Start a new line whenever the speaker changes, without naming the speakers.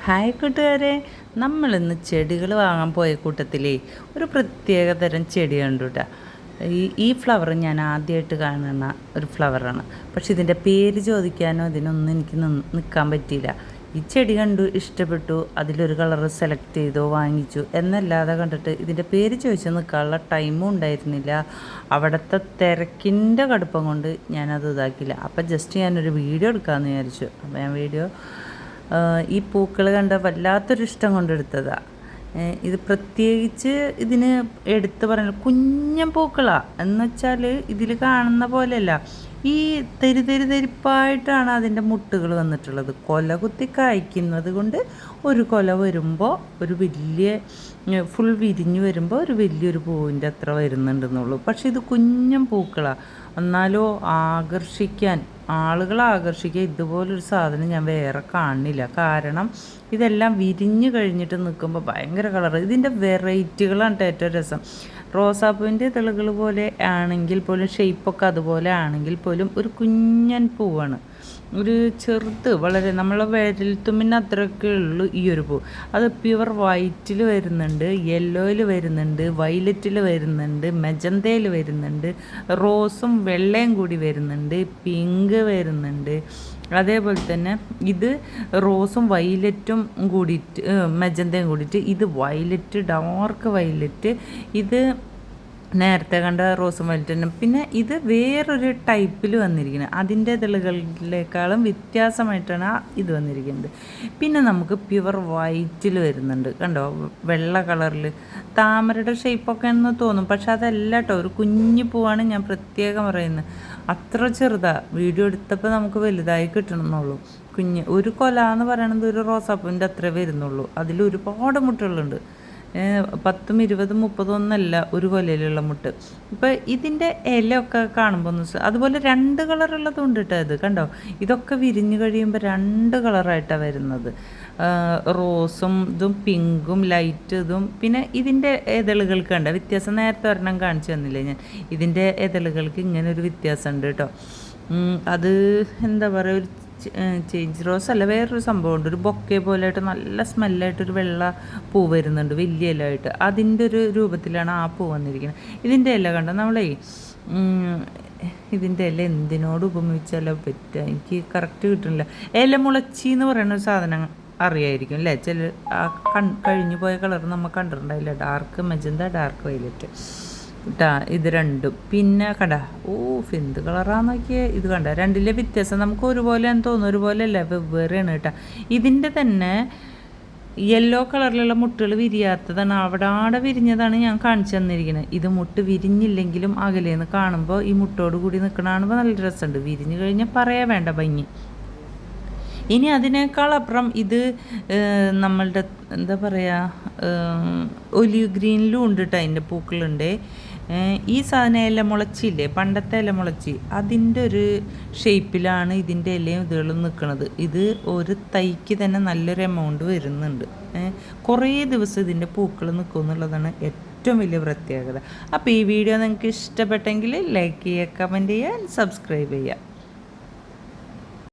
Hi കൂട്ടുകാരെ, നമ്മളിന്ന് ചെടികൾ വാങ്ങാൻ പോയ കൂട്ടത്തിലേ ഒരു പ്രത്യേക തരം ചെടി കണ്ടു കേട്ടോ. ഈ ഫ്ലവർ ഞാൻ ആദ്യമായിട്ട് കാണുന്ന ഒരു ഫ്ലവറാണ്. പക്ഷെ ഇതിൻ്റെ പേര് ചോദിക്കാനോ ഇതിനൊന്നും എനിക്ക് നിൽക്കാൻ പറ്റിയില്ല. ഈ ചെടി കണ്ടു, ഇഷ്ടപ്പെട്ടു, അതിലൊരു കളർ സെലക്ട് ചെയ്തോ വാങ്ങിച്ചു എന്നല്ലാതെ കണ്ടിട്ട് ഇതിൻ്റെ പേര് ചോദിച്ച് നിൽക്കാനുള്ള ടൈമും ഉണ്ടായിരുന്നില്ല. അവിടുത്തെ തിരക്കിൻ്റെ കടുപ്പം കൊണ്ട് ഞാനത് ഇതാക്കിയില്ല. അപ്പം ജസ്റ്റ് ഞാനൊരു വീഡിയോ എടുക്കാമെന്ന് വിചാരിച്ചു. അപ്പോൾ ഞാൻ വീഡിയോ ഈ പൂക്കൾ കണ്ട വല്ലാത്തൊരു ഇഷ്ടം കൊണ്ടെടുത്തതാണ്. ഇത് പ്രത്യേകിച്ച് ഇതിന് എടുത്ത് പറയുന്നത് കുഞ്ഞൻ പൂക്കളാണ് എന്നുവെച്ചാൽ ഇതിൽ കാണുന്ന പോലെയല്ല. ഈ തരിപ്പായിട്ടാണ് അതിൻ്റെ മുട്ടുകൾ വന്നിട്ടുള്ളത്. കൊല കുത്തി കായ്ക്കുന്നത് കൊണ്ട് ഒരു കൊല വരുമ്പോൾ ഒരു വലിയ ഫുൾ വിരിഞ്ഞ് വരുമ്പോൾ ഒരു വലിയൊരു പൂവിൻ്റെ അത്ര വരുന്നുണ്ടെന്നുള്ളൂ. പക്ഷെ ഇത് കുഞ്ഞൻ പൂക്കളാണ്. എന്നാലോ ആളുകളെ ആകർഷിക്കാൻ ഇതുപോലൊരു സാധനം ഞാൻ വേറെ കാണില്ല. കാരണം ഇതെല്ലാം വിരിഞ്ഞ് കഴിഞ്ഞിട്ട് നിൽക്കുമ്പോൾ ഭയങ്കര കളർ. ഇതിൻ്റെ വെറൈറ്റികളാണ് ഏറ്റവും രസം. റോസാപ്പൂവിൻ്റെ ഇതളുകൾ പോലെ ആണെങ്കിൽ പോലും ഷെയ്പ്പൊക്കെ അതുപോലെ ആണെങ്കിൽ പോലും ഒരു കുഞ്ഞൻ പൂവാണ്. ഒരു ചെറുത് വളരെ നമ്മളെ വിരൽത്തുമ്പിന് അത്രയൊക്കെ ഉള്ളൂ ഈ ഒരു പൂ. അത് പ്യുവർ വൈറ്റിൽ വരുന്നുണ്ട്, യെല്ലോയിൽ വരുന്നുണ്ട്, വയലറ്റിൽ വരുന്നുണ്ട്, മെജന്തയിൽ വരുന്നുണ്ട്, റോസും വെള്ളയും കൂടി വരുന്നുണ്ട്, പിങ്ക് വരുന്നുണ്ട്. അതേപോലെ തന്നെ ഇത് റോസും വയലറ്റും കൂടിയിട്ട് മെജന്തയും കൂടിയിട്ട് ഇത് വയലറ്റ്, ഡാർക്ക് വയലറ്റ്, ഇത് നേരത്തെ കണ്ട റോസും വയലറ്റും. പിന്നെ ഇത് വേറൊരു ടൈപ്പിൽ വന്നിരിക്കുന്നത്, അതിൻ്റെ ഇതളുകളിലേക്കാളും വ്യത്യാസമായിട്ടാണ് ഇത് വന്നിരിക്കുന്നത്. പിന്നെ നമുക്ക് പ്യുവർ വൈറ്റിൽ വരുന്നുണ്ട്, കണ്ടോ, വെള്ള കളറിൽ താമരയുടെ ഷേപ്പൊക്കെ എന്ന് തോന്നും. പക്ഷെ അതല്ല കേട്ടോ, ഒരു കുഞ്ഞു പൂവാണ്. ഞാൻ പ്രത്യേകം പറയുന്നത് അത്ര ചെറുതാണ്. വീഡിയോ എടുത്തപ്പോൾ നമുക്ക് വലുതായി കിട്ടണമെന്നുള്ളൂ. ഒരു കൊല എന്ന് പറയണത് ഒരു റോസാപ്പൂവിൻ്റെ അത്രേ വരുന്നുള്ളൂ. അതിൽ ഒരുപാട് മുട്ടുകളുണ്ട്. 10, 20, 30 ഒന്നല്ല ഒരു കൊലയിലുള്ള മുട്ട്. ഇപ്പം ഇതിൻ്റെ ഇലയൊക്കെ കാണുമ്പോൾ അതുപോലെ 2 കളറുള്ളതും കേട്ടോ. ഇത് കണ്ടോ, ഇതൊക്കെ വിരിഞ്ഞ് കഴിയുമ്പോൾ 2 കളറായിട്ടാണ് വരുന്നത്. റോസും ഇതും പിങ്കും ലൈറ്റ് ഇതും. പിന്നെ ഇതിൻ്റെ ഇതളുകൾക്ക് കണ്ട വ്യത്യാസം നേരത്തെ ഒരെണ്ണം കാണിച്ചു തന്നില്ലേ ഞാൻ. ഇതിൻ്റെ ഇതളുകൾക്ക് ഇങ്ങനെ ഒരു വ്യത്യാസമുണ്ട് കേട്ടോ. അത് എന്താ പറയുക, ഒരു ചേഞ്ച് റോസ് അല്ല, വേറൊരു സംഭവമുണ്ട്. ഒരു ബൊക്കെ പോലെയായിട്ട് നല്ല സ്മെല്ലായിട്ടൊരു വെള്ള പൂ വരുന്നുണ്ട് വലിയ ഇലയായിട്ട്. അതിൻ്റെ ഒരു രൂപത്തിലാണ് ആ പൂ വന്നിരിക്കുന്നത്. ഇതിൻ്റെ ഇല കണ്ടോ, നമ്മളെ ഇതിൻ്റെ ഇല എന്തിനോട് ഉപമിച്ചാലോ പറ്റുക, എനിക്ക് കറക്റ്റ് കിട്ടുന്നില്ല. ഇല മുളച്ചി എന്ന് പറയുന്ന ഒരു സാധനം അറിയായിരിക്കും അല്ലേ? കഴിഞ്ഞു പോയ കളർ നമ്മൾ കണ്ടിട്ടുണ്ടായില്ല. ഡാർക്ക് മെജന്ത, ഡാർക്ക് വയലറ്റ് ഇത് രണ്ടും. പിന്നെ കണ്ട, എന്ത് കളറാന്ന് നോക്കിയേ. ഇത് കണ്ട, രണ്ടിലെ വ്യത്യാസം നമുക്ക് ഒരുപോലെ തോന്നും, ഒരുപോലെ അല്ല, വെവ്വേറെയാണ് കേട്ടോ. ഇതിൻ്റെ തന്നെ യെല്ലോ കളറിലുള്ള മുട്ടുകൾ വിരിയാത്തതാണ്. അവിടെ വിരിഞ്ഞതാണ് ഞാൻ കാണിച്ചു തന്നിരിക്കുന്നത്. ഇത് മുട്ട് വിരിഞ്ഞില്ലെങ്കിലും അകലേന്ന് കാണുമ്പോൾ ഈ മുട്ടോട് കൂടി നിൽക്കണ കാണുമ്പോൾ നല്ല രസമുണ്ട്. വിരിഞ്ഞു കഴിഞ്ഞാൽ പറയാൻ വേണ്ട ഭംഗി. ഇനി അതിനേക്കാൾ അപ്പുറം ഇത് നമ്മളുടെ എന്താ പറയുക, ഒലിവ് ഗ്രീനിലും ഉണ്ട് കേട്ടോ അതിൻ്റെ പൂക്കളുണ്ട്. ഈ സാധനം ഇലമുളച്ചില്ലേ, പണ്ടത്തെ ഇലമുളച്ചി, അതിൻ്റെ ഒരു ഷേപ്പിലാണ് ഇതിൻ്റെ ഇലയും ഇതുകളും നിൽക്കുന്നത്. ഇത് ഒരു തൈക്ക് തന്നെ നല്ലൊരു എമൗണ്ട് വരുന്നുണ്ട്. കുറേ ദിവസം ഇതിൻ്റെ പൂക്കൾ നിൽക്കും എന്നുള്ളതാണ് ഏറ്റവും വലിയ പ്രത്യേകത. അപ്പോൾ ഈ വീഡിയോ നിങ്ങൾക്ക് ഇഷ്ടപ്പെട്ടെങ്കിൽ ലൈക്ക് ചെയ്യുക, കമൻറ്റ് ചെയ്യുക, സബ്സ്ക്രൈബ് ചെയ്യുക.